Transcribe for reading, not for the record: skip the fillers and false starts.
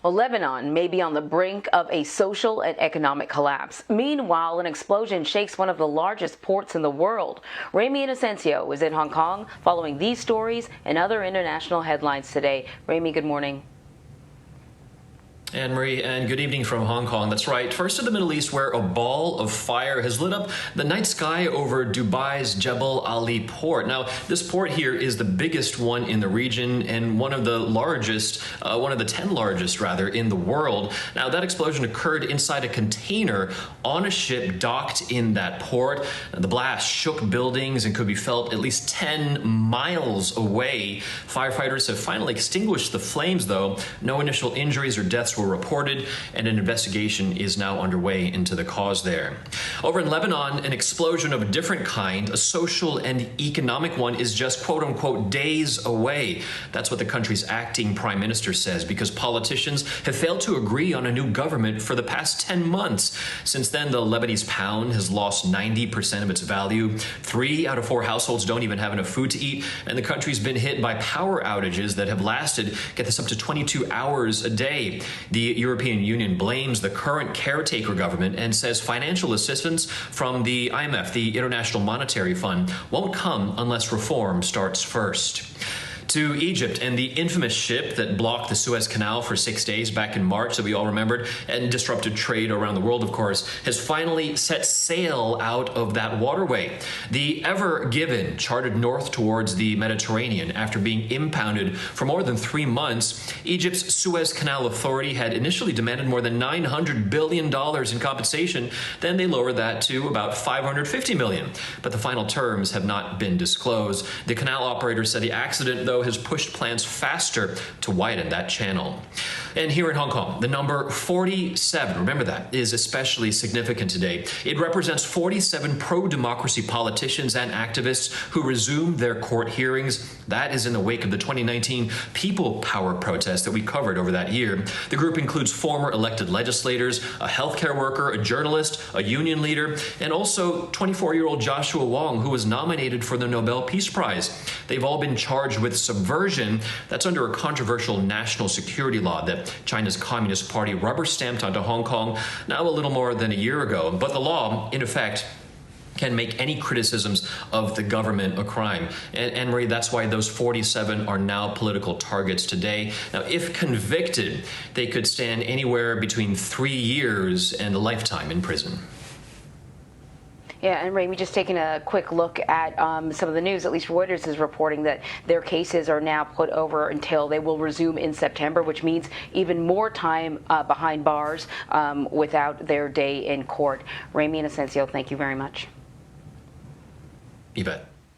Well, Lebanon may be on the brink of a social and economic collapse. Meanwhile, an explosion shakes one of the largest ports in the world. Ramy Inocencio is in Hong Kong following these stories and other international headlines today. Ramy, good morning. Anne-Marie, and good evening from Hong Kong. That's right. First to the Middle East, where a ball of fire has lit up the night sky over Dubai's Jebel Ali port. Now, this port here is the biggest one in the region and one of the largest, one of the 10 largest, rather, in the world. Now, that explosion occurred inside a container on a ship docked in that port. The blast shook buildings and could be felt at least 10 miles away. Firefighters have finally extinguished the flames, though. No initial injuries or deaths were reported, and an investigation is now underway into the cause there. Over in Lebanon, an explosion of a different kind, a social and economic one, is just quote-unquote days away. That's what the country's acting prime minister says, because politicians have failed to agree on a new government for the past 10 months. Since then, the Lebanese pound has lost 90% of its value. 3 out of 4 households don't even have enough food to eat, and the country's been hit by power outages that have lasted, get this, up to 22 hours a day. The European Union blames the current caretaker government and says financial assistance from the IMF, the International Monetary Fund, won't come unless reform starts first. To Egypt, and the infamous ship that blocked the Suez Canal for 6 days back in March that we all remembered and disrupted trade around the world, of course, has finally set sail out of that waterway. The Ever Given charted north towards the Mediterranean after being impounded for more than 3 months. Egypt's Suez Canal Authority had initially demanded more than $900 billion in compensation. Then they lowered that to about $550 million. But the final terms have not been disclosed. The canal operator said the accident, though, has pushed plans faster to widen that channel. And here in Hong Kong, the number 47, remember that, is especially significant today. It represents 47 pro-democracy politicians and activists who resumed their court hearings. That is in the wake of the 2019 People Power protest that we covered over that year. The group includes former elected legislators, a healthcare worker, a journalist, a union leader, and also 24-year-old Joshua Wong, who was nominated for the Nobel Peace Prize. They've all been charged with subversion. That's under a controversial national security law that China's Communist Party rubber-stamped onto Hong Kong now a little more than a year ago. But the law, in effect, can make any criticisms of the government a crime. And Marie, that's why those 47 are now political targets today. Now, if convicted, they could stand anywhere between 3 years and a lifetime in prison. Yeah, and Ramy, just taking a quick look at some of the news, at least Reuters is reporting that their cases are now put over until they will resume in September, which means even more time behind bars without their day in court. Ramy Inocencio, thank you very much. You bet.